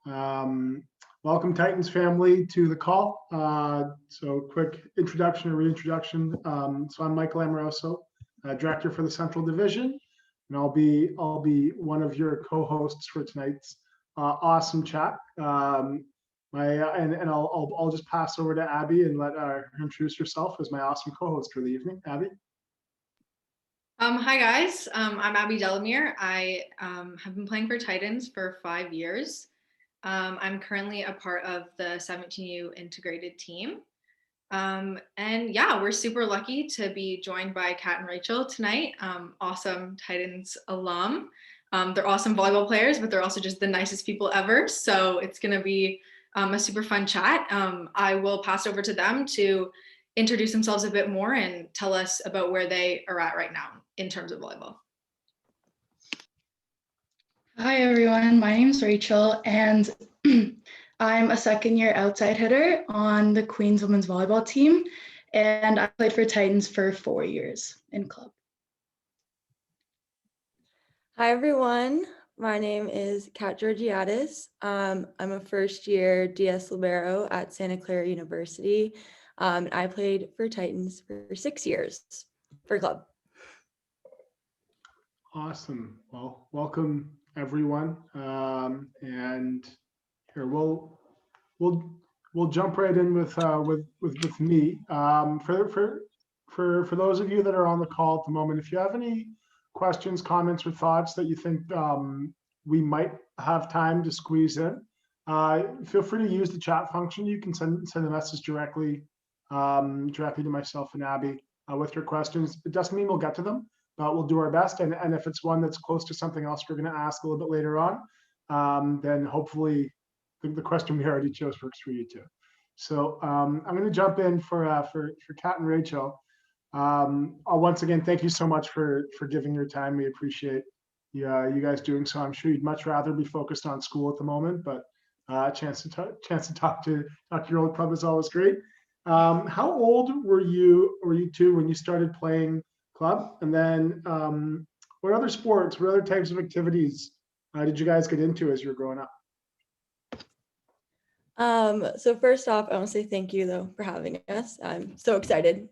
Welcome Titans family to the call. So quick introduction or reintroduction. So I'm Michael Amoroso, director for the Central Division, and I'll be one of your co-hosts for tonight's awesome chat. And I'll just pass over to Abby and let her introduce herself as my awesome co-host for the evening. Abby. Hi guys, I'm Abby Delamere. I have been playing for Titans for 5 years. I'm currently a part of the 17U integrated team. And yeah, we're super lucky to be joined by Kat and Rachael tonight. Awesome Titans alum. They're awesome volleyball players, but they're also just the nicest people ever. So it's gonna be a super fun chat. I will pass over to them to introduce themselves a bit more and tell us about where they are at right now in terms of volleyball. Hi everyone, my name is Rachael and I'm a second-year outside hitter on the Queens Women's Volleyball team, and I played for Titans for 4 years in club. Hi everyone, my name is Georgiadis. I'm a first-year DS Libero at Santa Clara University. I played for Titans for 6 years for club. Awesome. Well, welcome everyone. And here we'll jump right in with me. For those of you that are on the call at the moment, if you have any questions, comments, or thoughts that you think we might have time to squeeze in, feel free to use the chat function. You can send a message directly to myself and Abby with your questions. It doesn't mean we'll get to them, but we'll do our best. And if it's one that's close to something else we're going to ask a little bit later on, then hopefully the question we already chose works for you too. So I'm going to jump in for Kat and Rachael. Once again, thank you so much for giving your time. We appreciate you guys doing so. I'm sure you'd much rather be focused on school at the moment, but a chance to talk to your old club is always great. How old were you two when you started playing club? And then what other sports, what other types of activities did you guys get into as you were growing up? So first off, I want to say thank you though for having us. I'm so excited.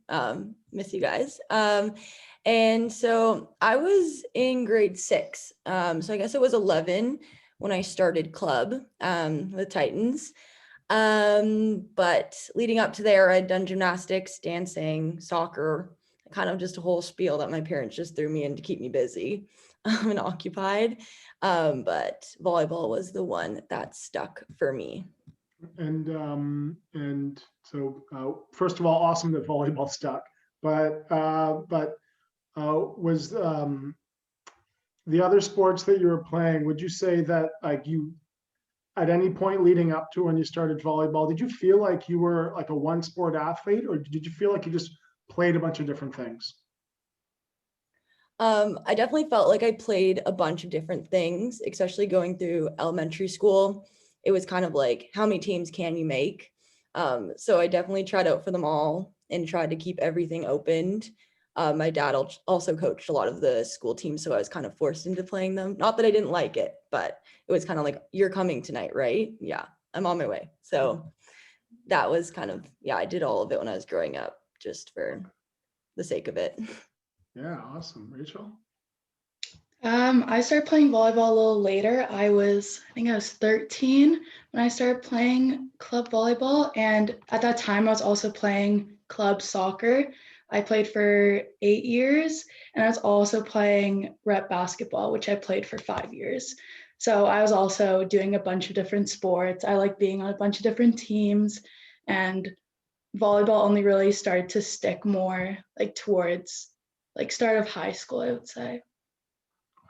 Miss you guys. And so I was in grade 6. So I guess it was 11 when I started club with Titans. But leading up to there, I'd done gymnastics, dancing, soccer, kind of just a whole spiel that my parents just threw me in to keep me busy and occupied. But volleyball was the one that stuck for me. And so first of all, awesome that volleyball stuck. But was the other sports that you were playing, would you say that like you, at any point leading up to when you started volleyball, did you feel like you were like a one sport athlete, or did you feel like you just played a bunch of different things? I definitely felt like I played a bunch of different things, especially going through elementary school. It was kind of like, how many teams can you make? So I definitely tried out for them all and tried to keep everything opened. My dad also coached a lot of the school teams, so I was kind of forced into playing them. Not that I didn't like it, but it was kind of like, you're coming tonight, right? Yeah, I'm on my way. So that was kind of, yeah, I did all of it when I was growing up, just for the sake of it. Yeah, awesome. Rachael? I started playing volleyball a little later. I think I was 13 when I started playing club volleyball. And at that time, I was also playing club soccer. I played for 8 years, and I was also playing rep basketball, which I played for 5 years. So I was also doing a bunch of different sports. I like being on a bunch of different teams, and volleyball only really started to stick more like towards like start of high school, I would say.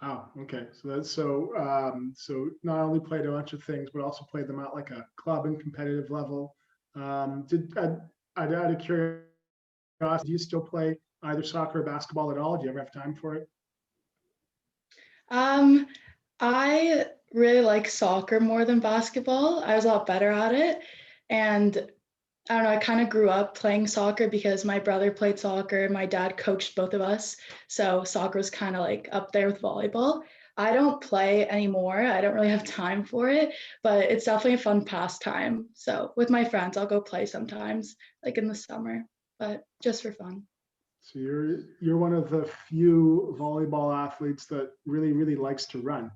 Wow. Okay. So that's so not only played a bunch of things, but also played them at like a club and competitive level. Out of curiosity, do you still play either soccer or basketball at all? Do you ever have time for it? I really like soccer more than basketball. I was a lot better at it. And I don't know, I kind of grew up playing soccer because my brother played soccer. My dad coached both of us. So soccer was kind of like up there with volleyball. I don't play anymore. I don't really have time for it, but it's definitely a fun pastime. So with my friends, I'll go play sometimes, like in the summer, but just for fun. So you're one of the few volleyball athletes that really likes to run.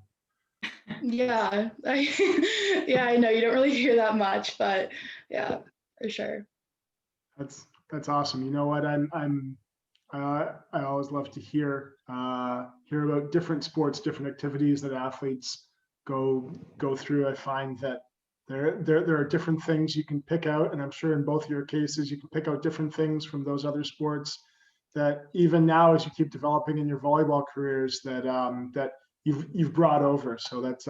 Yeah, yeah, I know you don't really hear that much, but yeah, for sure. That's awesome. You know what? I always love to hear about different sports, different activities that athletes go through. I find that there are different things you can pick out, and I'm sure in both of your cases you can pick out different things from those other sports that even now as you keep developing in your volleyball careers that you've brought over. So that's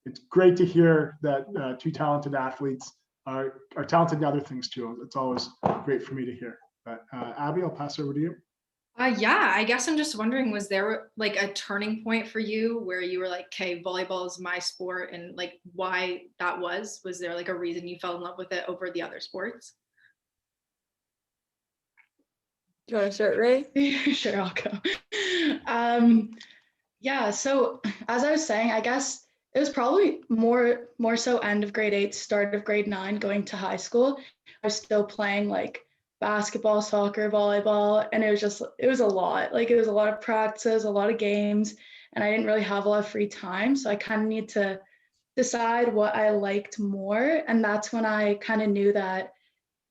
it's great to hear that two talented athletes are talented in other things too. It's always great for me to hear. But Abby, I'll pass over to you. Yeah, I guess I'm just wondering, was there like a turning point for you where you were like, okay, volleyball is my sport, and like why that was? Was there like a reason you fell in love with it over the other sports? Do you want to start, Ray? Sure, I'll go. Yeah, so as I was saying, I guess it was probably more so end of grade 8, start of grade 9, going to high school. I was still playing like basketball, soccer, volleyball, and it was a lot. Like it was a lot of practices, a lot of games, and I didn't really have a lot of free time. So I kind of need to decide what I liked more. And that's when I kind of knew that,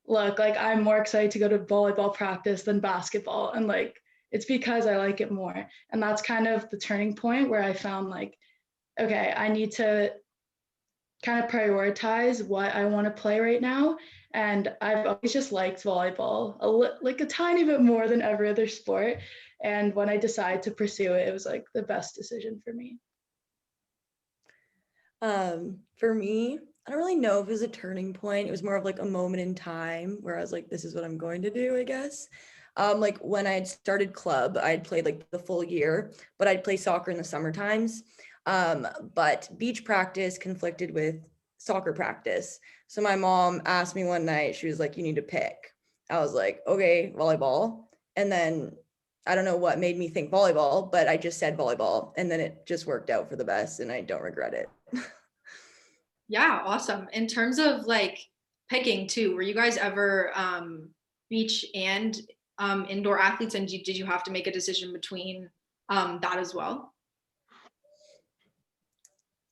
look, like I'm more excited to go to volleyball practice than basketball. And like it's because I like it more. And that's kind of the turning point where I found like, okay, I need to kind of prioritize what I want to play right now. And I've always just liked volleyball like a tiny bit more than every other sport. And when I decided to pursue it, it was like the best decision for me. For me, I don't really know if it was a turning point. It was more of like a moment in time where I was like, this is what I'm going to do, I guess. Like when I had started club, I'd played like the full year, but I'd play soccer in the summer times. But beach practice conflicted with soccer practice. So my mom asked me one night, she was like, you need to pick. I was like, okay, volleyball. And then I don't know what made me think volleyball, but I just said volleyball. And then it just worked out for the best and I don't regret it. Yeah, awesome. In terms of like picking too, were you guys ever beach and indoor athletes, and did you have to make a decision between that as well?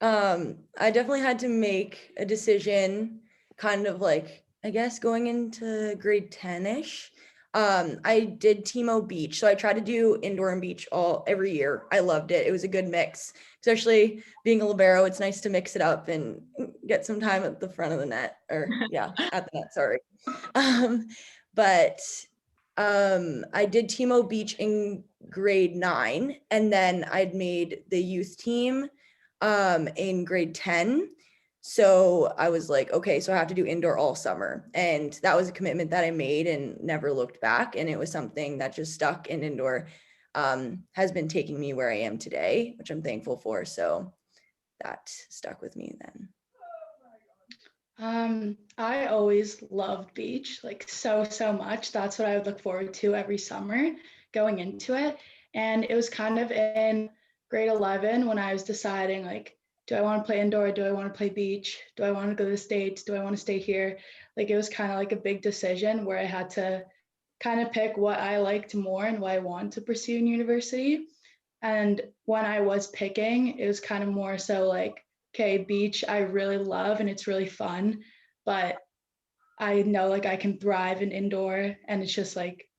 I definitely had to make a decision kind of like, I guess going into grade 10-ish. I did Timo Beach. So I tried to do indoor and beach every year. I loved it. It was a good mix, especially being a libero. It's nice to mix it up and get some time at the front of the net at the net, sorry. But I did Timo Beach in grade 9, and then I'd made the youth team in grade 10. So I was like, okay, so I have to do indoor all summer. And that was a commitment that I made and never looked back. And it was something that just stuck, in indoor has been taking me where I am today, which I'm thankful for. So that stuck with me then. I always loved beach, like so much. That's what I would look forward to every summer going into it. And it was kind of in grade 11 when I was deciding like, do I want to play indoor? Do I want to play beach? Do I want to go to the States? Do I want to stay here? Like it was kind of like a big decision where I had to kind of pick what I liked more and what I wanted to pursue in university. And when I was picking, it was kind of more so like, okay, beach I really love and it's really fun, but I know like I can thrive in indoor and it's just like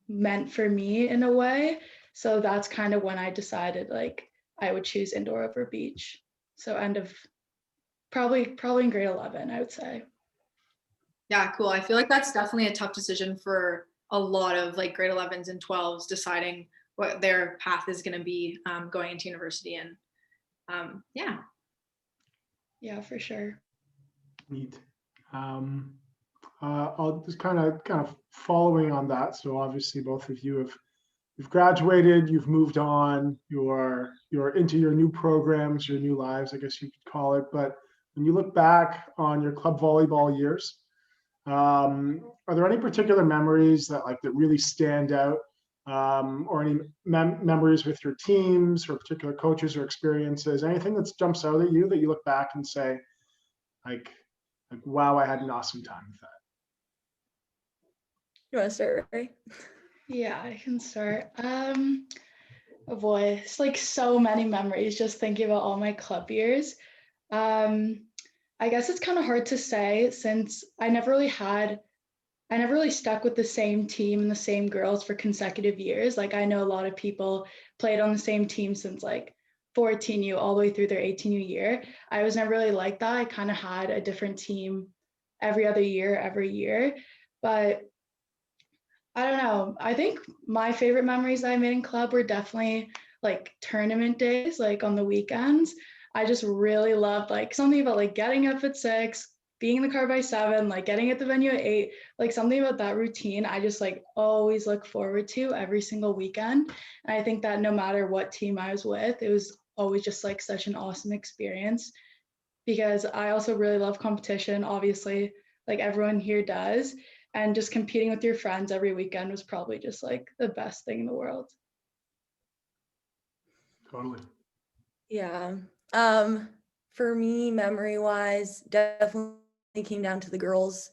meant for me in a way. So that's kind of when I decided like I would choose indoor over beach. So end of probably in grade 11, I would say. Yeah, cool. I feel like that's definitely a tough decision for a lot of like grade 11s and 12s deciding what their path is going to be going into university. And yeah. Yeah, for sure. Neat. I'll just kind of following on that. So obviously both of you've graduated, you've moved on, you're into your new programs, your new lives, I guess you could call it. But when you look back on your club volleyball years, are there any particular memories that really stand out or any memories with your teams or particular coaches or experiences? Anything that jumps out at you that you look back and say, like wow, I had an awesome time with that? You want to start, Ray? Yeah, I can start. Oh boy, it's like so many memories just thinking about all my club years. I guess it's kind of hard to say since I never really stuck with the same team and the same girls for consecutive years. Like I know a lot of people played on the same team since like 14U all the way through their 18U year. I was never really like that. I kind of had a different team every other year, every year. But I don't know. I think my favorite memories I made in club were definitely like tournament days, like on the weekends. I just really loved like something about like getting up at 6, being in the car by 7, like getting at the venue at 8, like something about that routine I just like always look forward to every single weekend. And I think that no matter what team I was with, it was always just like such an awesome experience because I also really love competition, obviously, like everyone here does. And just competing with your friends every weekend was probably just like the best thing in the world. Totally. Yeah. For me, memory wise, definitely came down to the girls,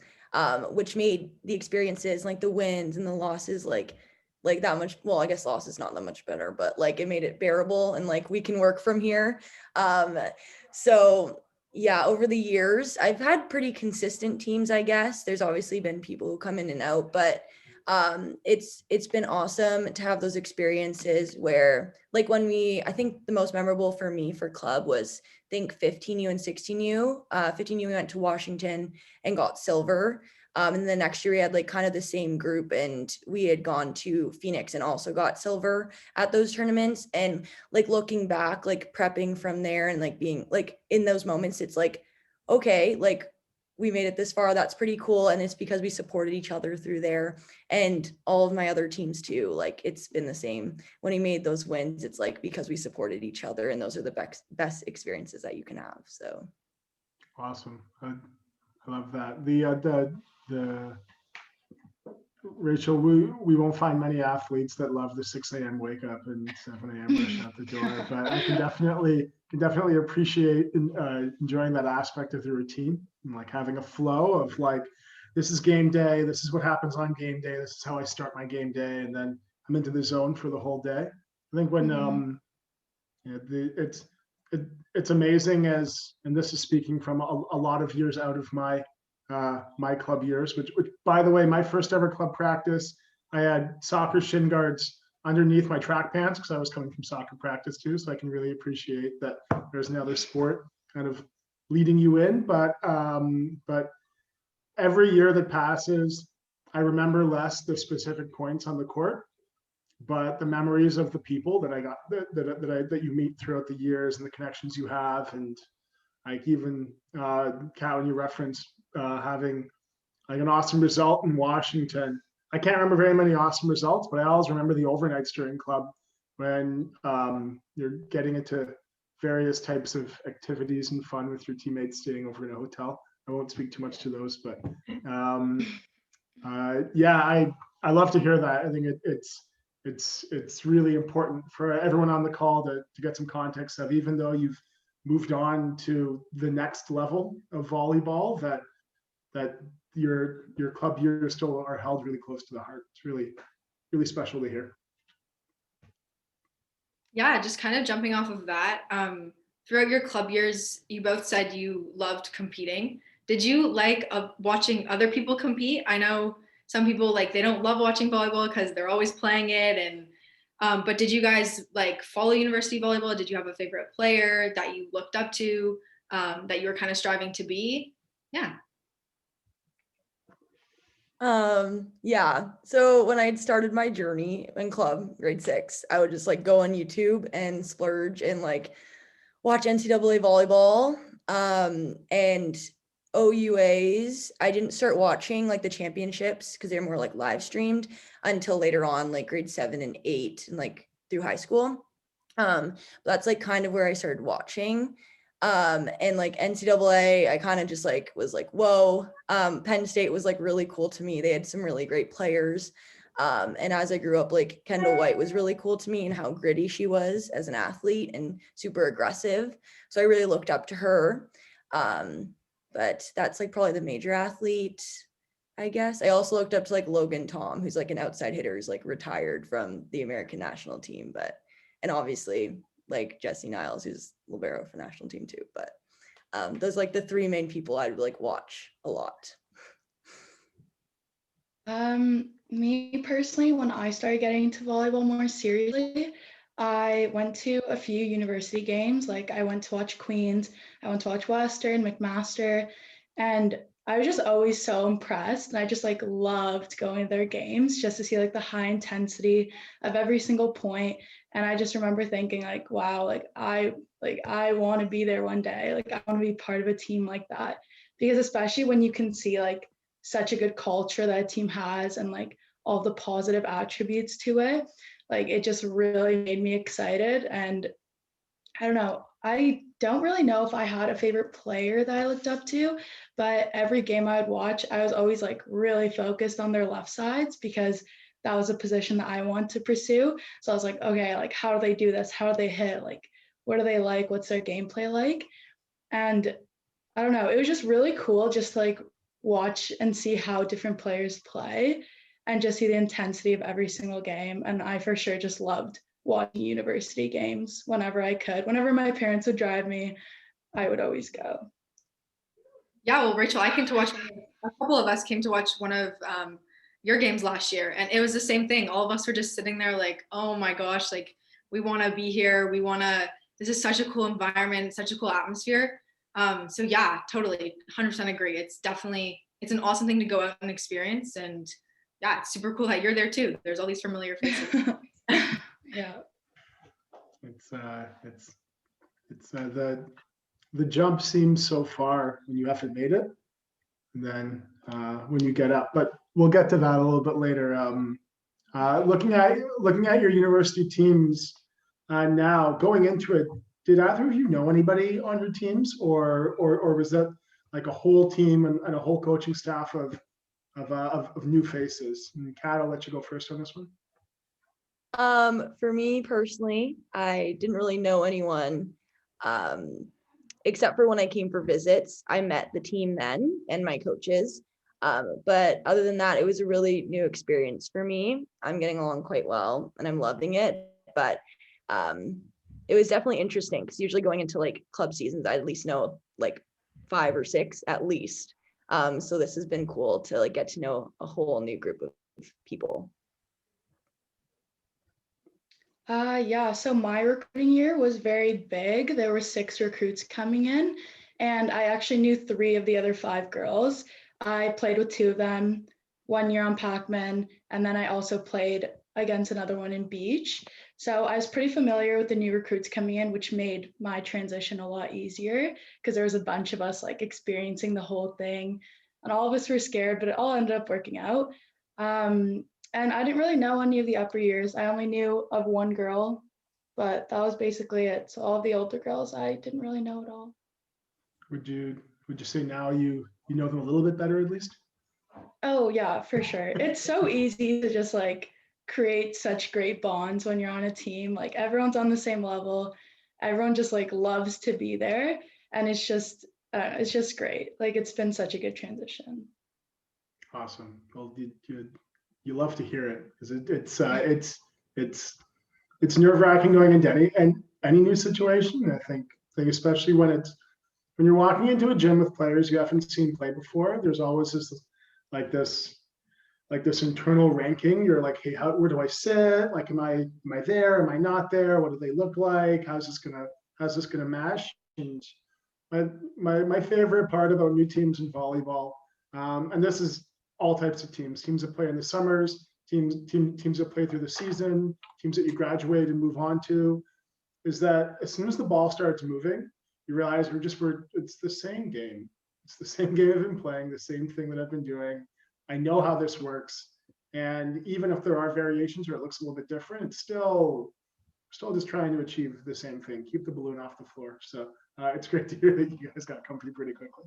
which made the experiences like the wins and the losses like that much. Well, I guess loss is not that much better, but like it made it bearable and like we can work from here. So yeah, over the years, I've had pretty consistent teams, I guess. There's obviously been people who come in and out, but it's been awesome to have those experiences where like when I think the most memorable for me for club was I think 15U and 16U. 15U we went to Washington and got silver. And the next year we had like kind of the same group and we had gone to Phoenix and also got silver at those tournaments. And like looking back, like prepping from there and like being like in those moments, it's like, okay, like we made it this far. That's pretty cool. And it's because we supported each other through there and all of my other teams too. Like it's been the same when we made those wins. It's like because we supported each other and those are the best experiences that you can have. So. Awesome. I love that. The Rachel, we won't find many athletes that love the 6 a.m. wake up and 7 a.m. rush out the door, but I can definitely appreciate enjoying that aspect of the routine and like having a flow of like, this is game day, this is what happens on game day, this is how I start my game day, and then I'm into the zone for the whole day. I think when it's amazing and this is speaking from a lot of years out of my my club years, which by the way, my first ever club practice, I had soccer shin guards underneath my track pants because I was coming from soccer practice too. So I can really appreciate that there's another sport kind of leading you in. But every year that passes, I remember less the specific points on the court, but the memories of the people that I got that you meet throughout the years and the connections you have. And like even Kat, when you referenced having like an awesome result in Washington. I can't remember very many awesome results, but I always remember the overnights during club when you're getting into various types of activities and fun with your teammates staying over in a hotel. I won't speak too much to those, but yeah, I love to hear that. I think it's really important for everyone on the call to get some context of, even though you've moved on to the next level of volleyball, that your club years still are held really close to the heart. It's really special to hear. Yeah, just kind of jumping off of that. Throughout your club years, you both said you loved competing. Did you like watching other people compete? I know some people like they don't love watching volleyball because they're always playing it, and but did you guys like follow university volleyball? Did you have a favorite player that you looked up to, that you were kind of striving to be? Yeah. Yeah. So when I had started my journey in club, grade 6, I would just like go on YouTube and splurge and like watch NCAA volleyball. And OUAs, I didn't start watching like the championships because they're more like live streamed until later on, like grade 7 and 8 and like through high school. That's like kind of where I started watching. And like NCAA, I kind of just like was like, whoa. Penn State was like really cool to me. They had some really great players. And as I grew up, like Kendall White was really cool to me and how gritty she was as an athlete and super aggressive. So I really looked up to her. But that's like probably the major athlete, I guess. I also looked up to like Logan Tom, who's like an outside hitter who's like retired from the American national team, and obviously like Jesse Niles, who's libero for national team too. But those like the three main people I'd like watch a lot. Me personally, when I started getting into volleyball more seriously, I went to a few university games. Like I went to watch Queens, I went to watch Western, McMaster, and I was just always so impressed. And I just like loved going to their games just to see like the high intensity of every single point. And I just remember thinking like, wow, I want to be there one day. Like I want to be part of a team like that. Because especially when you can see like such a good culture that a team has and like all the positive attributes to it, like it just really made me excited. And I don't know, I don't really know if I had a favorite player that I looked up to, but every game I would watch, I was always like really focused on their left sides because that was a position that I want to pursue. So I was like, okay, like how do they do this? How do they hit? Like, what do they like? What's their gameplay like? And I don't know, it was just really cool just to like watch and see how different players play and just see the intensity of every single game. And I for sure just loved watching university games whenever I could. Whenever my parents would drive me, I would always go. Yeah, well, Rachel, I came to watch, a couple of us came to watch one of your games last year, and it was the same thing. All of us were just sitting there like, oh my gosh, like we want to be here. This is such a cool environment, such a cool atmosphere. So yeah, totally, 100% agree. It's an awesome thing to go out and experience. And yeah, it's super cool that you're there too. There's all these familiar faces. Yeah. The jump seems so far when you haven't made it, and then when you get up. But we'll get to that a little bit later. Looking at your university teams now, going into it, did either of you know anybody on your teams, or was that like a whole team and a whole coaching staff of new faces? And Kat, I'll let you go first on this one. For me personally, I didn't really know anyone, except for when I came for visits. I met the team then and my coaches. But other than that, it was a really new experience for me. I'm getting along quite well and I'm loving it. But it was definitely interesting because usually going into like club seasons, I at least know like 5 or 6 at least. So this has been cool to like get to know a whole new group of people. Yeah, so my recruiting year was very big. There were 6 recruits coming in, and I actually knew 3 of the other 5 girls. I played with 2 of them, 1 year on Pac-Man, and then I also played against another one in Beach. So I was pretty familiar with the new recruits coming in, which made my transition a lot easier because there was a bunch of us like experiencing the whole thing, and all of us were scared, but it all ended up working out. And I didn't really know any of the upper years. I only knew of 1 girl, but that was basically it. So all of the older girls, I didn't really know at all. Would you say now you know them a little bit better at least? Oh yeah, for sure. It's so easy to just like create such great bonds when you're on a team. Like everyone's on the same level. Everyone just like loves to be there, and it's just great. Like it's been such a good transition. Awesome. Well, you love to hear it because it's nerve-wracking going into any new situation. I think especially when you're walking into a gym with players you haven't seen play before. There's always this internal ranking. You're like, hey, where do I sit? Like, am I there? Am I not there? What do they look like? How's this gonna mesh? And my favorite part about new teams in volleyball, and this is all types of teams that play in the summers, teams that play through the season, teams that you graduate and move on to, is that as soon as the ball starts moving, you realize it's the same game. It's the same game I've been playing, the same thing that I've been doing. I know how this works. And even if there are variations or it looks a little bit different, it's still just trying to achieve the same thing, keep the balloon off the floor. So it's great to hear that you guys got comfy pretty quickly.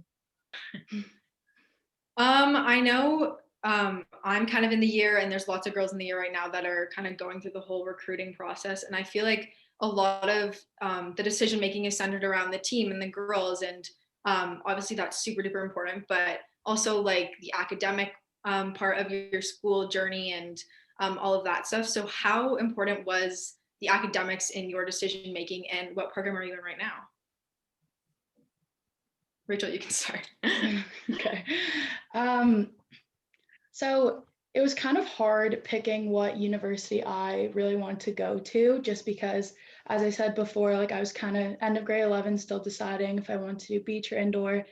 I know I'm kind of in the year, and there's lots of girls in the year right now that are kind of going through the whole recruiting process. And I feel like a lot of the decision making is centered around the team and the girls. And obviously that's super duper important, but also like the academic part of your school journey and all of that stuff. So how important was the academics in your decision making, and what program are you in right now? Rachel, you can start. Okay. So it was kind of hard picking what university I really wanted to go to, just because, as I said before, like I was kind of end of grade 11 still deciding if I wanted to do beach or indoor. If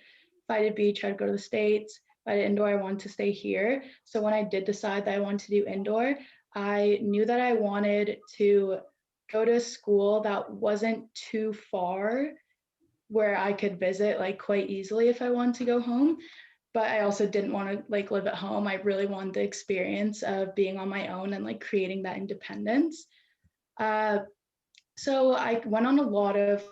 I did beach, I'd go to the States. If I did indoor, I wanted to stay here. So when I did decide that I wanted to do indoor, I knew that I wanted to go to a school that wasn't too far, where I could visit like quite easily if I wanted to go home. But I also didn't want to like live at home. I really wanted the experience of being on my own and like creating that independence. So I went on a lot of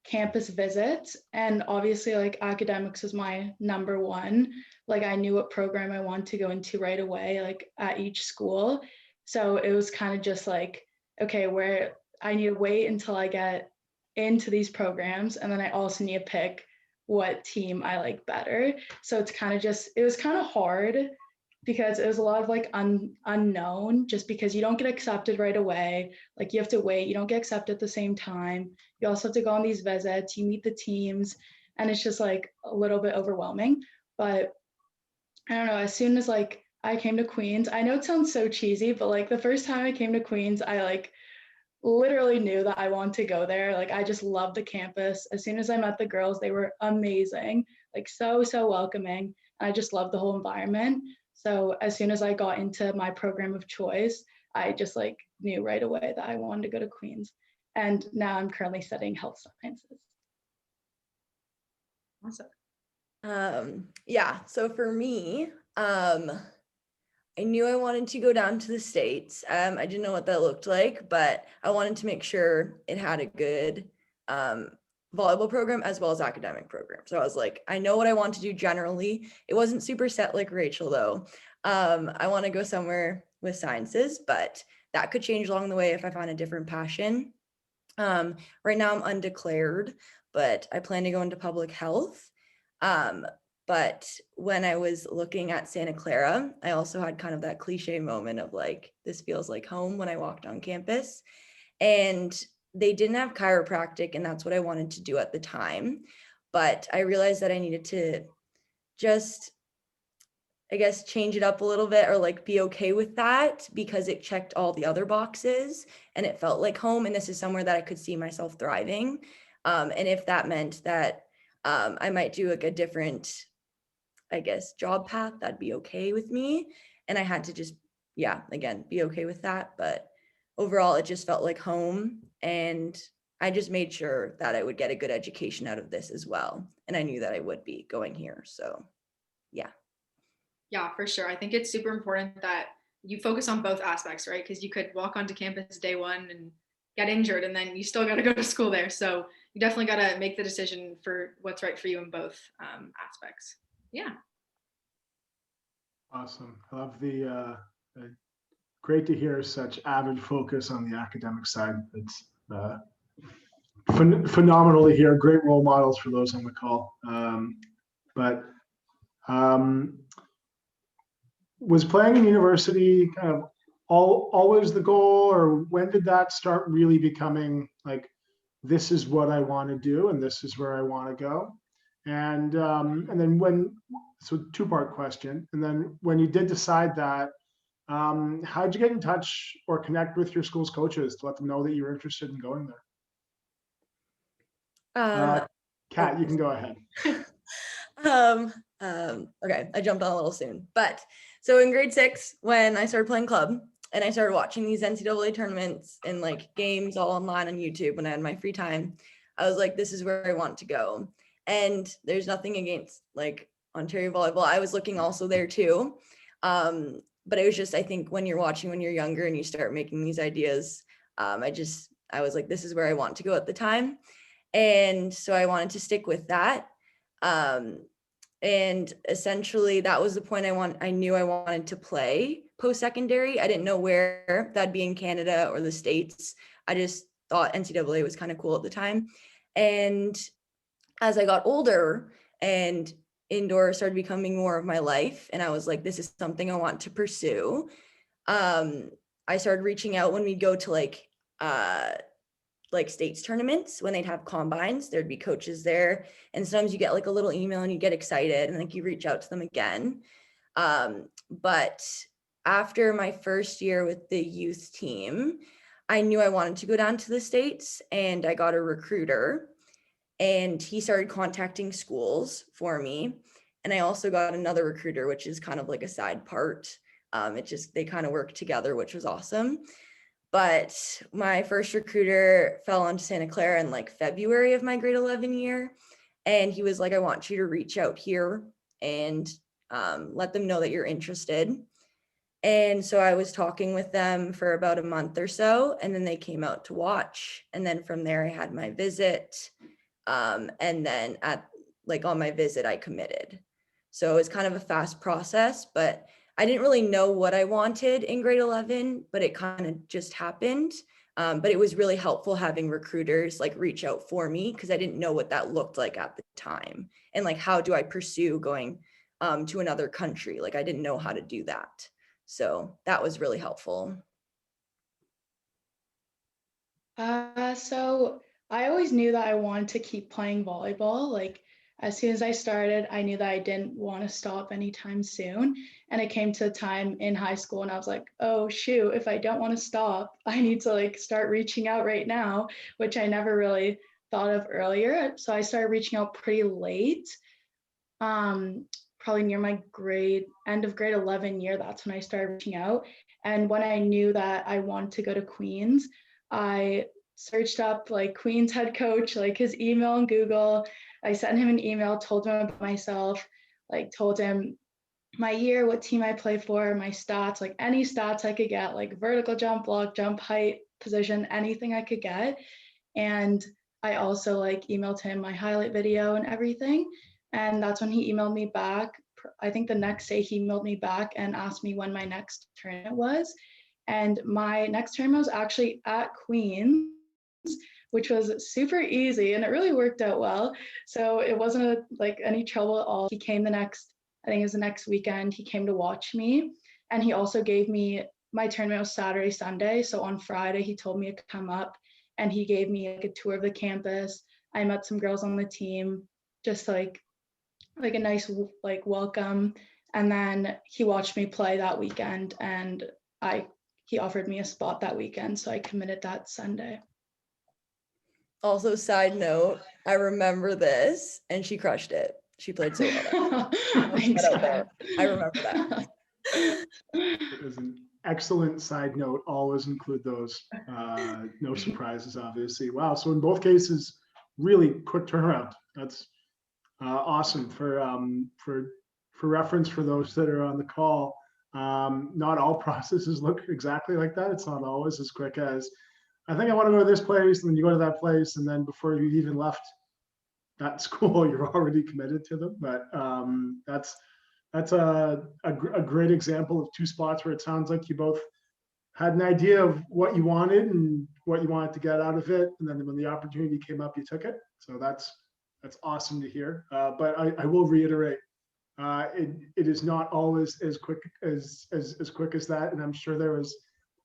campus visits, and obviously like academics was my number one. Like I knew what program I wanted to go into right away, like at each school. So it was kind of just like, okay, where I need to wait until I get into these programs, and then I also need to pick what team I like better. So it's kind of just, it was kind of hard because it was a lot of like unknown, just because you don't get accepted right away. Like you have to wait, you don't get accepted at the same time. You also have to go on these visits, you meet the teams, and it's just like a little bit overwhelming. But I don't know, as soon as like I came to Queens, I know it sounds so cheesy, but like the first time I came to Queens, I like literally knew that I wanted to go there. Like I just loved the campus. As soon as I met the girls, they were amazing, like so welcoming. I just loved the whole environment. So as soon as I got into my program of choice, I just like knew right away that I wanted to go to Queens. And now I'm currently studying health sciences. Awesome. Yeah, so for me, I knew I wanted to go down to the States. I didn't know what that looked like, but I wanted to make sure it had a good volleyball program as well as academic program. So I was like, I know what I want to do generally. It wasn't super set like Rachel though. I want to go somewhere with sciences, but that could change along the way if I find a different passion. Right now I'm undeclared, but I plan to go into public health. But when I was looking at Santa Clara, I also had kind of that cliche moment of like, this feels like home when I walked on campus. And they didn't have chiropractic, and that's what I wanted to do at the time. But I realized that I needed to just, I guess, change it up a little bit, or like be okay with that, because it checked all the other boxes and it felt like home. And this is somewhere that I could see myself thriving. And if that meant that I might do like a different, I guess, job path, that'd be okay with me. And I had to just, yeah, again, be okay with that. But overall, it just felt like home. And I just made sure that I would get a good education out of this as well. And I knew that I would be going here. So, yeah. Yeah, for sure. I think it's super important that you focus on both aspects, right? Because you could walk onto campus day one and get injured, and then you still got to go to school there. So you definitely got to make the decision for what's right for you in both aspects. Yeah. Awesome. I love the great to hear such avid focus on the academic side. It's phenomenal to hear. Great role models for those on the call. Was playing in university kind of always the goal, or when did that start really becoming like, this is what I want to do and this is where I want to go? And then when, so two-part question. And then when you did decide that, how'd you get in touch or connect with your school's coaches to let them know that you were interested in going there? Kat, you can go ahead. Okay, I jumped on a little soon, but so in grade 6, when I started playing club and I started watching these NCAA tournaments and like games all online on YouTube when I had my free time, I was like, this is where I want to go. And there's nothing against like Ontario volleyball. I was looking also there too. But it was just, I think when you're watching, when you're younger and you start making these ideas, I was like, this is where I want to go at the time. And so I wanted to stick with that. And essentially that was the point I knew I wanted to play post-secondary. I didn't know where that'd be, in Canada or the States. I just thought NCAA was kind of cool at the time. And as I got older and indoor started becoming more of my life, and I was like, this is something I want to pursue. I started reaching out when we'd go to like states tournaments, when they'd have combines, there'd be coaches there. And sometimes you get like a little email and you get excited and like you reach out to them again. But after my first year with the youth team, I knew I wanted to go down to the States, and I got a recruiter, and he started contacting schools for me. And I also got another recruiter, which is kind of like a side part. They kind of work together, which was awesome. But my first recruiter fell onto Santa Clara in like February of my grade 11 year. And he was like, I want you to reach out here and let them know that you're interested. And so I was talking with them for about a month or so, and then they came out to watch. And then from there, I had my visit. And then on my visit, I committed. So it was kind of a fast process, but I didn't really know what I wanted in grade 11, but it kind of just happened. But it was really helpful having recruiters like reach out for me, because I didn't know what that looked like at the time. And like, how do I pursue going to another country? Like, I didn't know how to do that. So that was really helpful. So I always knew that I wanted to keep playing volleyball. Like, as soon as I started, I knew that I didn't want to stop anytime soon. And it came to a time in high school and I was like, oh shoot, if I don't want to stop, I need to like start reaching out right now, which I never really thought of earlier. So I started reaching out pretty late. Probably near my end of grade 11 year, that's when I started reaching out. And when I knew that I wanted to go to Queens, I searched up like Queens head coach, like his email on Google. I sent him an email, told him about myself, like told him my year, what team I play for, my stats, like any stats I could get, like vertical jump, block jump, height, position, anything I could get. And I also like emailed him my highlight video and everything. And that's when he emailed me back. I think the next day he emailed me back and asked me when my next tournament was. And my next tournament was actually at Queens, which was super easy and it really worked out well. So it wasn't like any trouble at all. He came I think it was the next weekend, he came to watch me. And he also gave me, my tournament was Saturday, Sunday. So on Friday, he told me to come up and he gave me like a tour of the campus. I met some girls on the team, just like a nice like welcome. And then he watched me play that weekend and he offered me a spot that weekend. So I committed that Sunday. Also, side note, I remember this and she crushed it. She played so well. Thanks, I remember that. It was an excellent side note. Always include those. No surprises, obviously. Wow. So in both cases, really quick turnaround. That's awesome. For reference for those that are on the call, not all processes look exactly like that. It's not always as quick as, I think I want to go to this place, and then you go to that place, and then before you even left that school, you're already committed to them. But that's a great example of two spots where it sounds like you both had an idea of what you wanted and what you wanted to get out of it, and then when the opportunity came up, you took it. So that's awesome to hear. But I will reiterate, it is not always as quick as quick as that, and I'm sure there was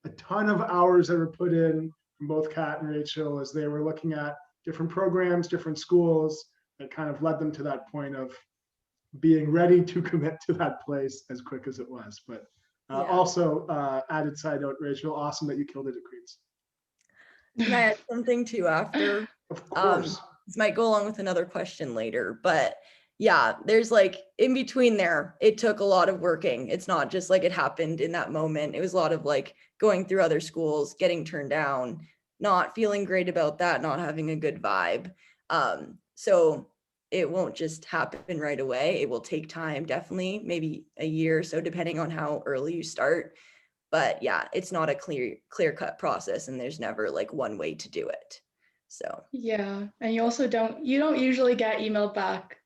a ton of hours that were put in from both Kat and Rachel as they were looking at different programs, different schools that kind of led them to that point of being ready to commit to that place as quick as it was. But also, added side note, Rachel, awesome that you killed it at Queens. Can I add something too after? Of course. This might go along with another question later, but yeah, there's like in between there, it took a lot of working. It's not just like it happened in that moment. It was a lot of like going through other schools, getting turned down, not feeling great about that, not having a good vibe. So it won't just happen right away. It will take time, definitely, maybe a year or so, depending on how early you start. But yeah, it's not a clear cut process, and there's never like one way to do it. So yeah, and you also don't usually get emailed back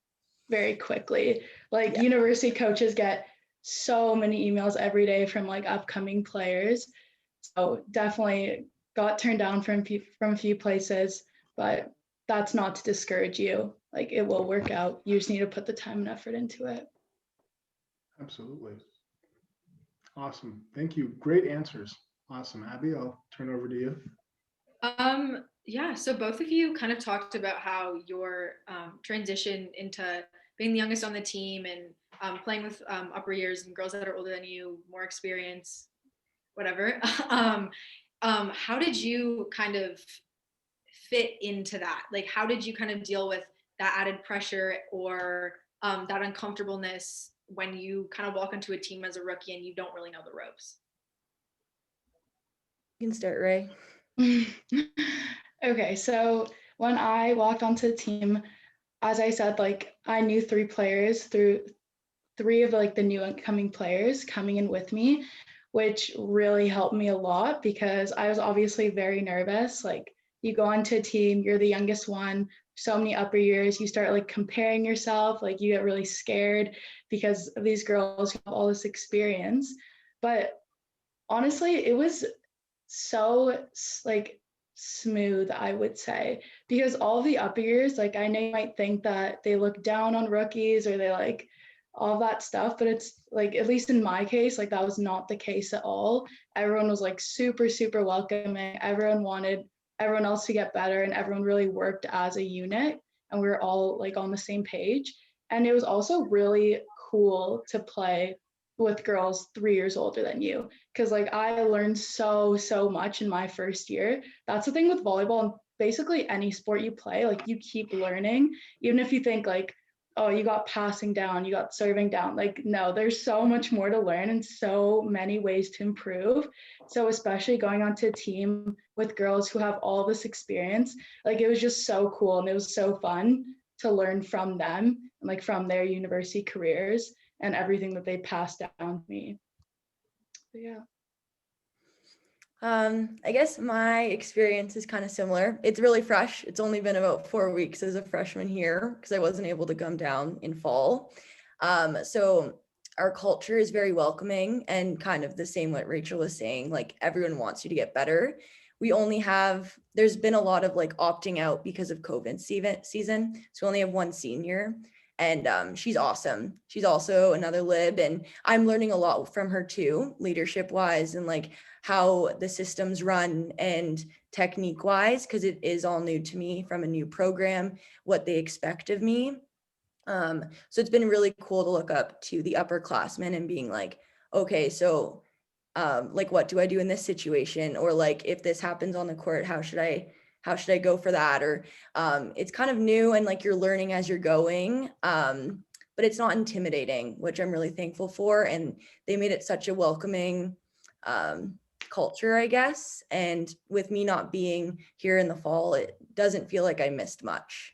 very quickly. Like Yeah. university coaches get so many emails every day from like upcoming players. So definitely got turned down from a few places, but that's not to discourage you. Like it will work out. You just need to put the time and effort into it. Absolutely. Awesome. Thank you. Great answers. Awesome. Abby, I'll turn over to you. Yeah, so both of you kind of talked about how your transition into being the youngest on the team and playing with upper years and girls that are older than you, more experience, whatever. How did you kind of fit into that? Like, how did you kind of deal with that added pressure or that uncomfortableness when you kind of walk into a team as a rookie and you don't really know the ropes? You can start, Ray. Okay, so when I walked onto the team, as I said, like I knew three of like the new incoming players coming in with me, which really helped me a lot because I was obviously very nervous. Like you go onto a team, you're the youngest one, so many upper years, you start like comparing yourself, like you get really scared because of these girls who have all this experience. But honestly, it was so like smooth, I would say, because all the upper years, like I know you might think that they look down on rookies or they like all that stuff, but it's like, at least in my case, like that was not the case at all. Everyone was like super, super welcoming. Everyone wanted everyone else to get better and everyone really worked as a unit and we were all like on the same page. And it was also really cool to play with girls 3 years older than you because like I learned so much in my first year. That's the thing with volleyball and basically any sport you play, like you keep learning, even if you think like, oh, you got passing down, you got serving down. Like, no, there's so much more to learn and so many ways to improve. So especially going onto a team with girls who have all this experience, like it was just so cool and it was so fun to learn from them and like from their university careers and everything that they passed down to me. But yeah. I guess my experience is kind of similar. It's really fresh. It's only been about 4 weeks as a freshman here because I wasn't able to come down in fall. So our culture is very welcoming and kind of the same what Rachel was saying, like everyone wants you to get better. There's been a lot of like opting out because of COVID season. So we only have one senior and she's awesome. She's also another lib and I'm learning a lot from her too, leadership wise and like how the systems run and technique wise, because it is all new to me from a new program, what they expect of me. So it's been really cool to look up to the upperclassmen and being like, okay, so like what do I do in this situation? Or like if this happens on the court, how should I go for that? Or it's kind of new and like you're learning as you're going. But it's not intimidating, which I'm really thankful for. And they made it such a welcoming culture, I guess. And with me not being here in the fall, it doesn't feel like I missed much,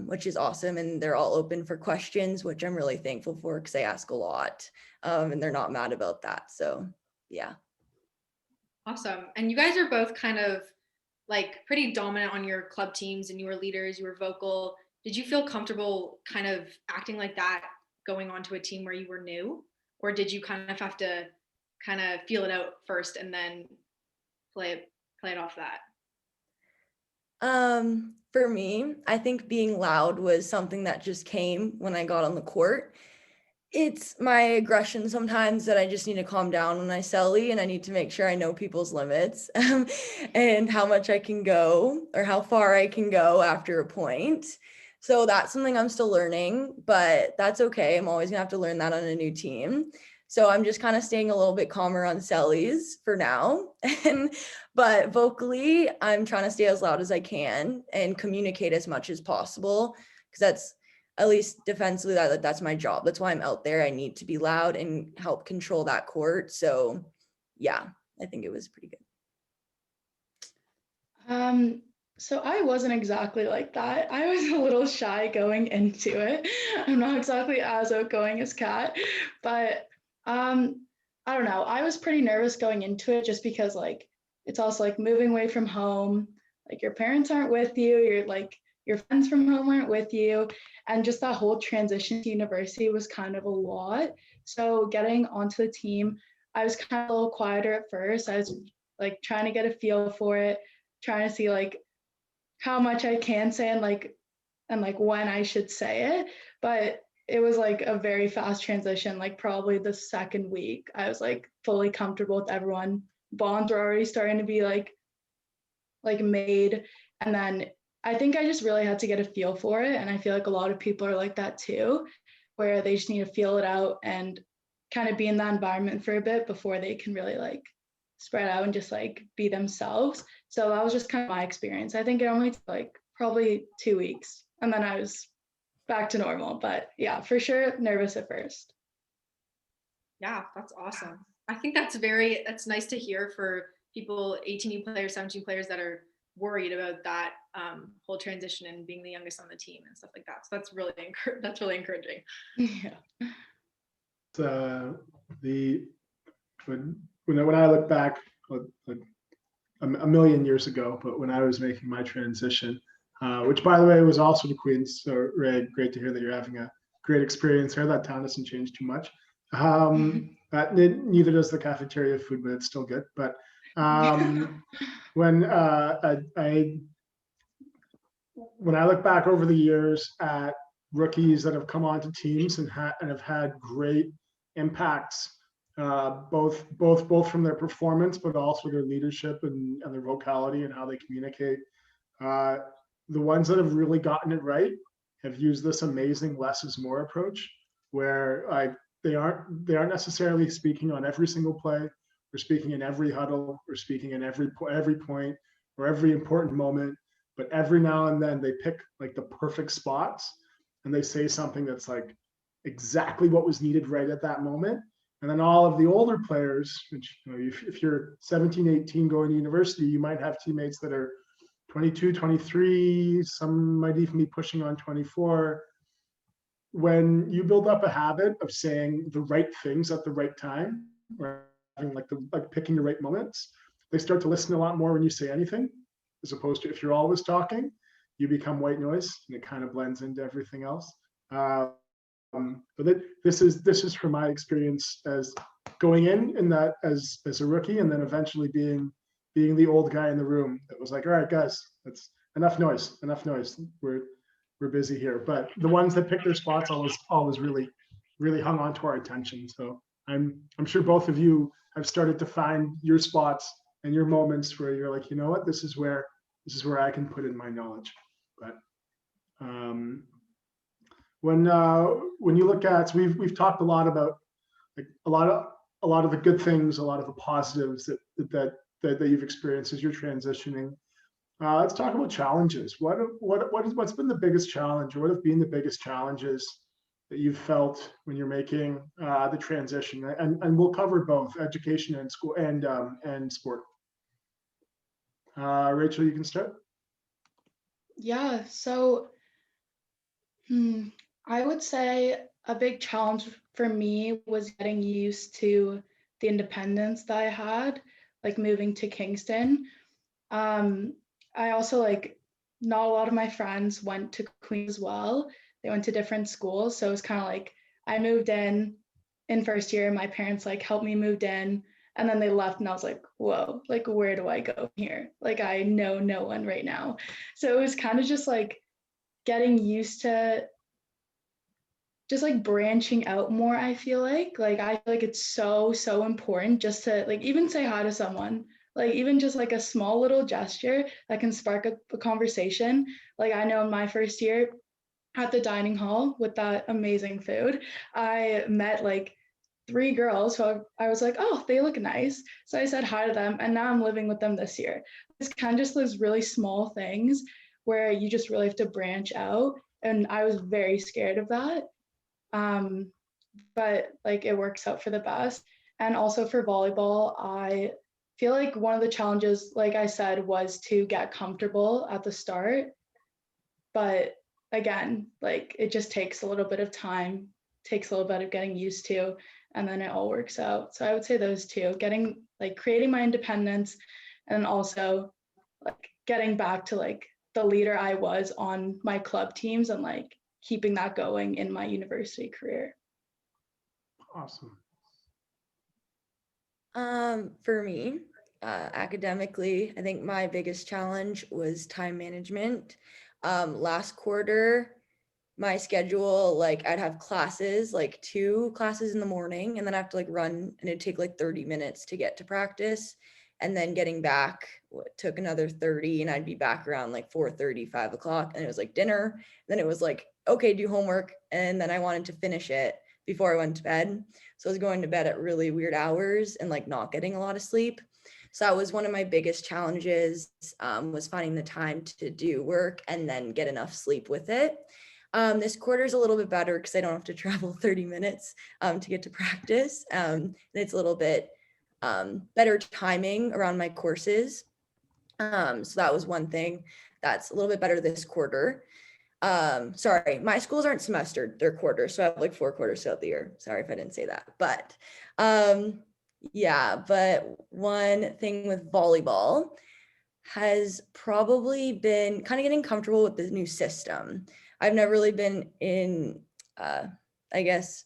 which is awesome. And they're all open for questions, which I'm really thankful for because I ask a lot and they're not mad about that. So yeah. Awesome. And you guys are both kind of like pretty dominant on your club teams and you were leaders, you were vocal. Did you feel comfortable kind of acting like that going on to a team where you were new? Or did you kind of have to kind of feel it out first and then play it off that? For me, I think being loud was something that just came when I got on the court. It's my aggression sometimes that I just need to calm down when I selly and I need to make sure I know people's limits and how much I can go or how far I can go after a point. So that's something I'm still learning, but that's okay. I'm always gonna have to learn that on a new team. So I'm just kind of staying a little bit calmer on sellies for now. But vocally, I'm trying to stay as loud as I can and communicate as much as possible because that's at least defensively, that's my job. That's why I'm out there. I need to be loud and help control that court. So yeah, I think it was pretty good. So I wasn't exactly like that. I was a little shy going into it. I'm not exactly as outgoing as Kat, but I don't know. I was pretty nervous going into it just because like it's also like moving away from home. Like your parents aren't with you. You're like your friends from home weren't with you, and just that whole transition to university was kind of a lot. So getting onto the team, I was kind of a little quieter at first. I was like trying to get a feel for it, trying to see like how much I can say and like when I should say it. But it was like a very fast transition. Like probably the second week, I was like fully comfortable with everyone. Bonds were already starting to be like made. And then I think I just really had to get a feel for it. And I feel like a lot of people are like that too, where they just need to feel it out and kind of be in that environment for a bit before they can really like spread out and just like be themselves. So that was just kind of my experience. I think it only took like probably 2 weeks and then I was back to normal. But yeah, for sure, nervous at first. Yeah, that's awesome. I think that's nice to hear for people, 18U players, 17 players that are worried about that whole transition and being the youngest on the team and stuff like that. So that's really encouraging. Yeah. When I look back like a million years ago, but when I was making my transition, which by the way was also to Queens, so Ray, great to hear that you're having a great experience there. That town hasn't changed too much. Neither does the cafeteria food, but it's still good. But when I look back over the years at rookies that have come onto teams and have had great impacts, both from their performance, but also their leadership and their vocality and how they communicate. The ones that have really gotten it right have used this amazing less is more approach, where they aren't necessarily speaking on every single play, or speaking in every huddle, or speaking in every point, or every important moment. But every now and then they pick like the perfect spots and they say something that's like exactly what was needed right at that moment. And then all of the older players, which, you know, if you're 17, 18 going to university, you might have teammates that are 22, 23, some might even be pushing on 24. When you build up a habit of saying the right things at the right time, or having like picking the right moments, they start to listen a lot more when you say anything, as opposed to if you're always talking, you become white noise and it kind of blends into everything else. But this is from my experience as going in that as a rookie, and then eventually being the old guy in the room that was like, all right, guys, that's enough noise. We're busy here. But the ones that pick their spots always really hung on to our attention. So I'm sure both of you have started to find your spots and your moments where you're like, you know what, this is where I can put in my knowledge. But when you look at, so we've talked a lot about like a lot of the good things, a lot of the positives that you've experienced as you're transitioning. Let's talk about challenges. What's been the biggest challenge, or what have been the biggest challenges that you've felt when you're making the transition? And we'll cover both education and school and sport. Rachel, you can start. Yeah, so I would say a big challenge for me was getting used to the independence that I had, like moving to Kingston. I also like, not a lot of my friends went to Queens as well. They went to different schools. So it was kind of like I moved in first year, my parents like helped me move in, and then they left and I was like, whoa, like where do I go here? Like I know no one right now. So it was kind of just like getting used to just like branching out more. I feel like it's so important just to like even say hi to someone, like even just like a small little gesture that can spark a conversation. Like I know in my first year at the dining hall with that amazing food, I met like 3 girls who I was like, oh, they look nice. So I said hi to them, and now I'm living with them this year. It's kind of just those really small things where you just really have to branch out. And I was very scared of that. But like it works out for the best. And also for volleyball, I feel like one of the challenges, like I said, was to get comfortable at the start. But again, like it just takes a little bit of time, takes a little bit of getting used to, and then it all works out. So I would say those two, creating my independence, and also like getting back to like the leader I was on my club teams and like keeping that going in my university career. Awesome. For me, academically, I think my biggest challenge was time management. Last quarter, my schedule, like I'd have classes, like 2 classes in the morning, and then I have to like run, and it'd take like 30 minutes to get to practice. And then getting back took another 30, and I'd be back around like 4:30, 5 o'clock. And it was like dinner. Then it was like, okay, do homework. And then I wanted to finish it before I went to bed. So I was going to bed at really weird hours and like not getting a lot of sleep. So that was one of my biggest challenges, was finding the time to do work and then get enough sleep with it. This quarter is a little bit better because I don't have to travel 30 minutes to get to practice. And it's a little bit better timing around my courses. So that was one thing that's a little bit better this quarter. Sorry, my schools aren't semestered, they're quarters. So I have like 4 quarters throughout the year. Sorry if I didn't say that, but yeah, but one thing with volleyball has probably been kind of getting comfortable with the new system. I've never really been in, I guess,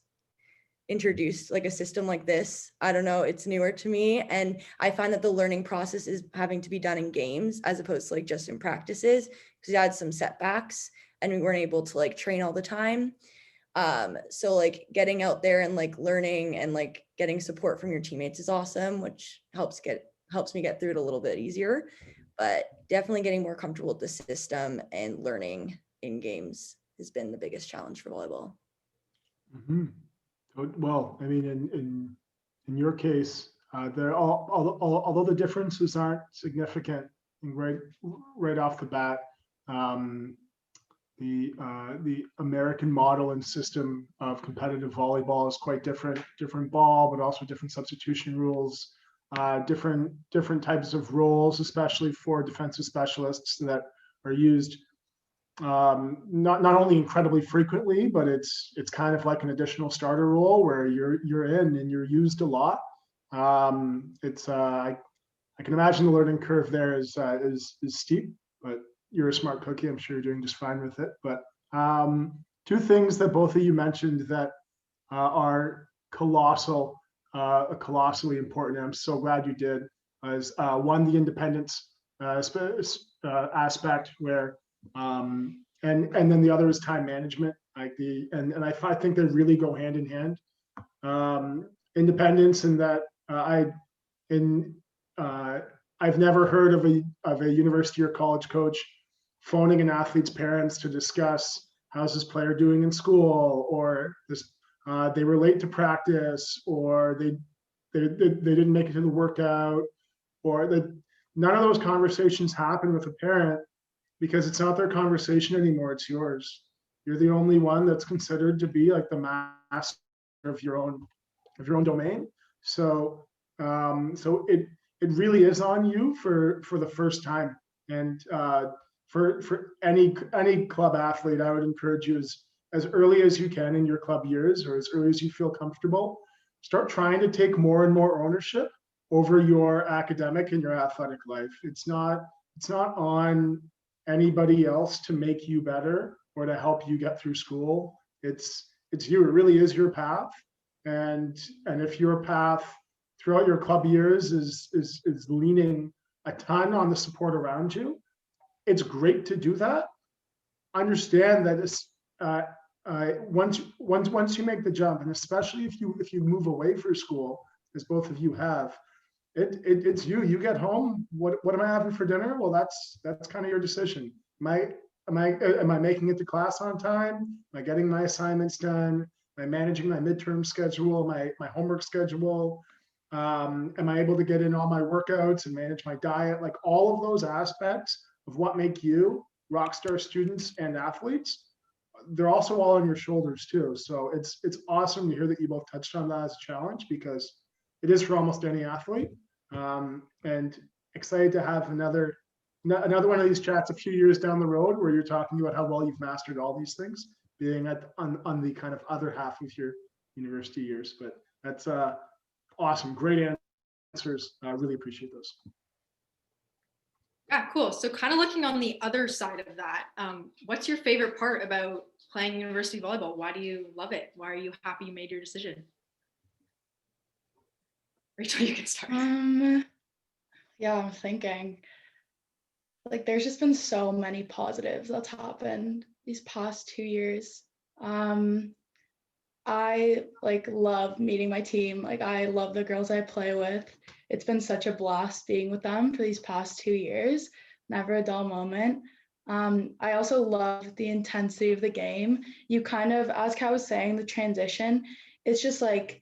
introduced like a system like this. I don't know, it's newer to me. And I find that the learning process is having to be done in games as opposed to like just in practices, because I had some setbacks and we weren't able to like train all the time. So like getting out there and like learning and like getting support from your teammates is awesome, which helps me get through it a little bit easier. But definitely getting more comfortable with the system and learning in games has been the biggest challenge for volleyball. Mm-hmm. Well, I mean, in your case, although the differences aren't significant right off the bat, the American model and system of competitive volleyball is quite different ball, but also different substitution rules, different types of roles, especially for defensive specialists that are used not only incredibly frequently, but it's kind of like an additional starter role where you're in and you're used a lot. I can imagine the learning curve there is steep, but you're a smart cookie. I'm sure you're doing just fine with it. But 2 things that both of you mentioned that are colossally important, and I'm so glad you did, is one, the independence aspect, where and then the other is time management. Like I think they really go hand in hand. Independence in that I've never heard of a university or college coach phoning an athlete's parents to discuss how's this player doing in school, or they were late to practice, or they didn't make it to the workout, or none of those conversations happen with a parent, because it's not their conversation anymore, it's yours. You're the only one that's considered to be like the master of your own domain. So it really is on you for the first time. And for any club athlete, I would encourage you as early as you can in your club years, or as early as you feel comfortable, start trying to take more and more ownership over your academic and your athletic life. It's not on anybody else to make you better or to help you get through school. It's you. It really is your path. And if your path throughout your club years is leaning a ton on the support around you, it's great to do that. Understand that it's once you make the jump, and especially if you move away for school, as both of you have, it's you get home. What am I having for dinner? Well, that's kind of your decision. Am I making it to class on time? Am I getting my assignments done? Am I managing my midterm schedule, my homework schedule? Am I able to get in all my workouts and manage my diet? Like all of those aspects of what make you rock star students and athletes, they're also all on your shoulders too. So it's awesome to hear that you both touched on that as a challenge, because it is for almost any athlete. And excited to have another one of these chats a few years down the road where you're talking about how well you've mastered all these things, being on the kind of other half of your university years. But that's awesome. Great answers. I really appreciate those. Yeah, cool. So kind of looking on the other side of that, what's your favorite part about playing university volleyball? Why do you love it? Why are you happy you made your decision? Rachel, you can start. Yeah, I'm thinking. Like there's just been so many positives that's happened these past 2 years. I like love meeting my team. Like I love the girls I play with. It's been such a blast being with them for these past 2 years. Never a dull moment. I also love the intensity of the game. You kind of, as Kat was saying, the transition, it's just like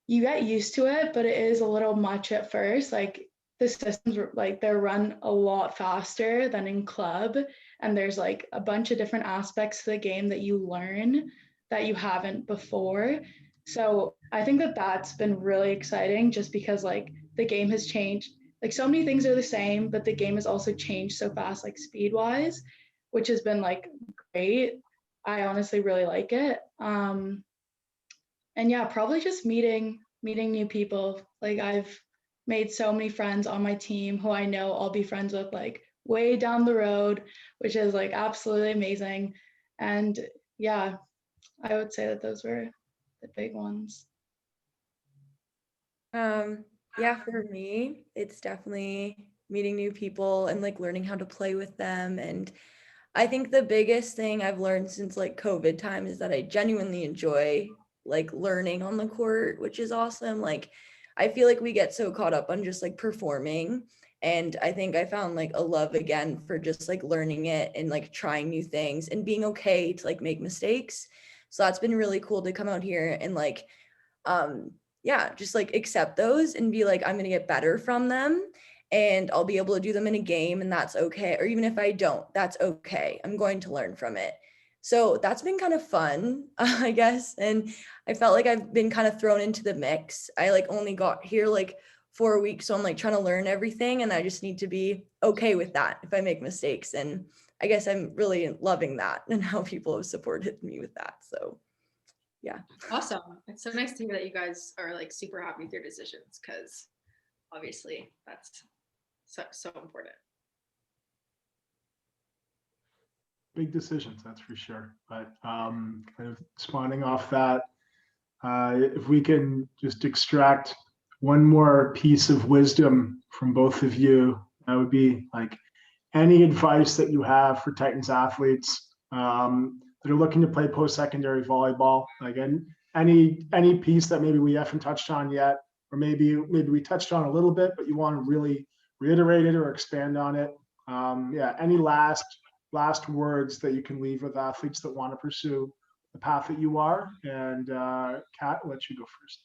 you get used to it, but it is a little much at first. Like the systems like they're run a lot faster than in club, and there's like a bunch of different aspects to the game that you learn that you haven't before. So I think that that's been really exciting just because like the game has changed. Like so many things are the same, but the game has also changed so fast, like speed wise, which has been like great. I honestly really like it. And yeah, probably just meeting new people. Like I've made so many friends on my team who I know I'll be friends with like way down the road, which is like absolutely amazing. And yeah, I would say that those were the big ones. Yeah, for me, it's definitely meeting new people and like learning how to play with them. And I think the biggest thing I've learned since like COVID time is that I genuinely enjoy like learning on the court, which is awesome. Like I feel like we get so caught up on just like performing. And I think I found like a love again for just like learning it and like trying new things and being okay to like make mistakes. So that's been really cool to come out here and like yeah, just like accept those and be like, I'm going to get better from them and I'll be able to do them in a game and that's okay. Or even if I don't, that's okay. I'm going to learn from it. So that's been kind of fun, I guess. And I felt like I've been kind of thrown into the mix. I like only got here like 4 weeks. So I'm like trying to learn everything and I just need to be okay with that if I make mistakes. And I guess I'm really loving that and how people have supported me with that. So yeah. Awesome. It's so nice to hear that you guys are like super happy with your decisions because obviously that's so important. Big decisions, that's for sure. But kind of spawning off that, if we can just extract one more piece of wisdom from both of you, that would be like any advice that you have for Titans athletes that are looking to play post-secondary volleyball, like any piece that maybe we haven't touched on yet, or maybe we touched on a little bit, but you want to really reiterate it or expand on it. Yeah, any last words that you can leave with athletes that want to pursue the path that you are. And Kat, I'll let you go first.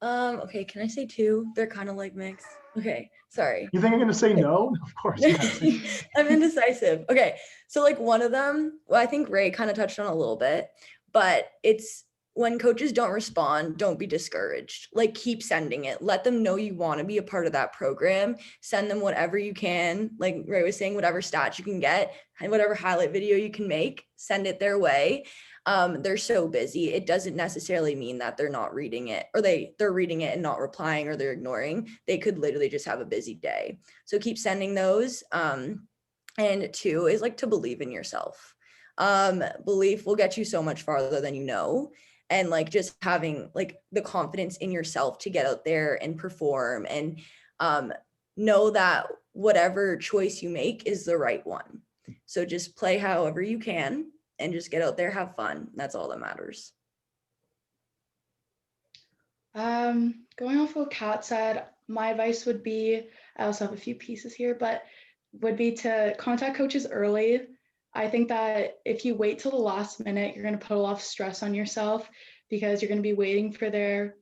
Okay, can I say two? They're kind of like mixed. Okay, sorry. You think I'm gonna say no? Of course, yes. I'm indecisive. Okay, so like one of them, well, I think Ray kind of touched on a little bit, but it's when coaches don't respond, don't be discouraged. Like keep sending it. Let them know you want to be a part of that program. Send them whatever you can. Like Ray was saying, whatever stats you can get and whatever highlight video you can make, send it their way. They're so busy. It doesn't necessarily mean that they're not reading it or they're reading it and not replying or they're ignoring. They could literally just have a busy day. So keep sending those. And two is like to believe in yourself. Belief will get you so much farther than you know. And like just having like the confidence in yourself to get out there and perform and know that whatever choice you make is the right one. So just play however you can and just get out there, have fun. That's all that matters. Going off what Kat said, my advice would be, I also have a few pieces here, but would be to contact coaches early. I think that if you wait till the last minute, you're going to put a lot of stress on yourself because you're going to be waiting for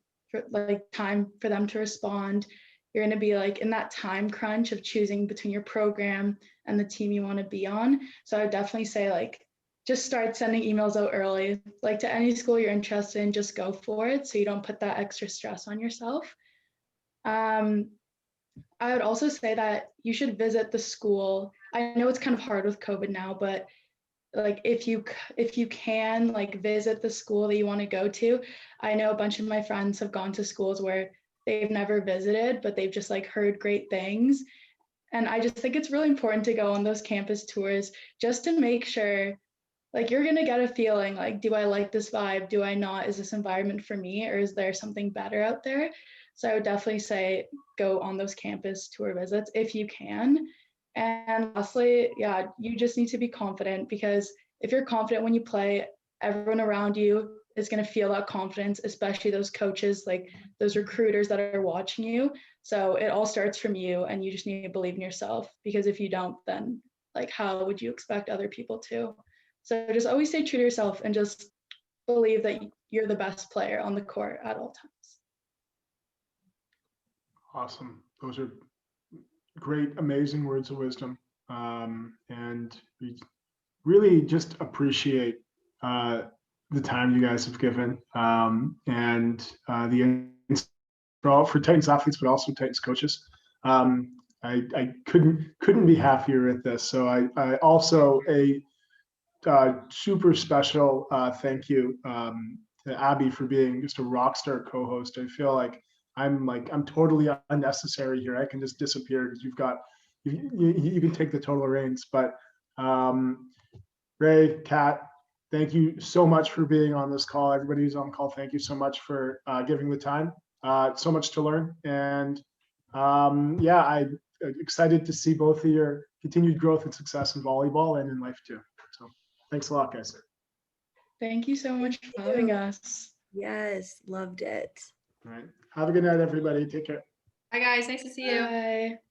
time for them to respond. You're going to be like in that time crunch of choosing between your program and the team you want to be on. So I would definitely say like, just start sending emails out early, like to any school you're interested in, just go for it. So you don't put that extra stress on yourself. I would also say that you should visit the school. I know it's kind of hard with COVID now, but like if you can like visit the school that you want to go to. I know a bunch of my friends have gone to schools where they've never visited, but they've just like heard great things. And I just think it's really important to go on those campus tours just to make sure, like, you're going to get a feeling like, do I like this vibe? Do I not? Is this environment for me? Or is there something better out there? So I would definitely say go on those campus tour visits if you can. And lastly, yeah, you just need to be confident, because if you're confident when you play, everyone around you is going to feel that confidence, especially those coaches, like those recruiters that are watching you. So it all starts from you, and you just need to believe in yourself, because if you don't, then like, how would you expect other people to? So just always stay true to yourself and just believe that you're the best player on the court at all times. Awesome. Those are great, amazing words of wisdom. And we really just appreciate the time you guys have given, and the for Titans athletes, but also Titans coaches. I couldn't be happier at this. So I also a super special thank you to Abby for being just a rock star co-host. I feel like I'm totally unnecessary here. I can just disappear because you can take the total reins. But Ray, Kat, thank you so much for being on this call. Everybody who's on call, thank you so much for giving the time. So much to learn, and yeah, I'm excited to see both of your continued growth and success in volleyball and in life too. So thanks a lot, guys. Thank you so much for having us. Yes, loved it. All right. Have a good night, everybody. Take care. Bye, guys. Nice to see you. Bye.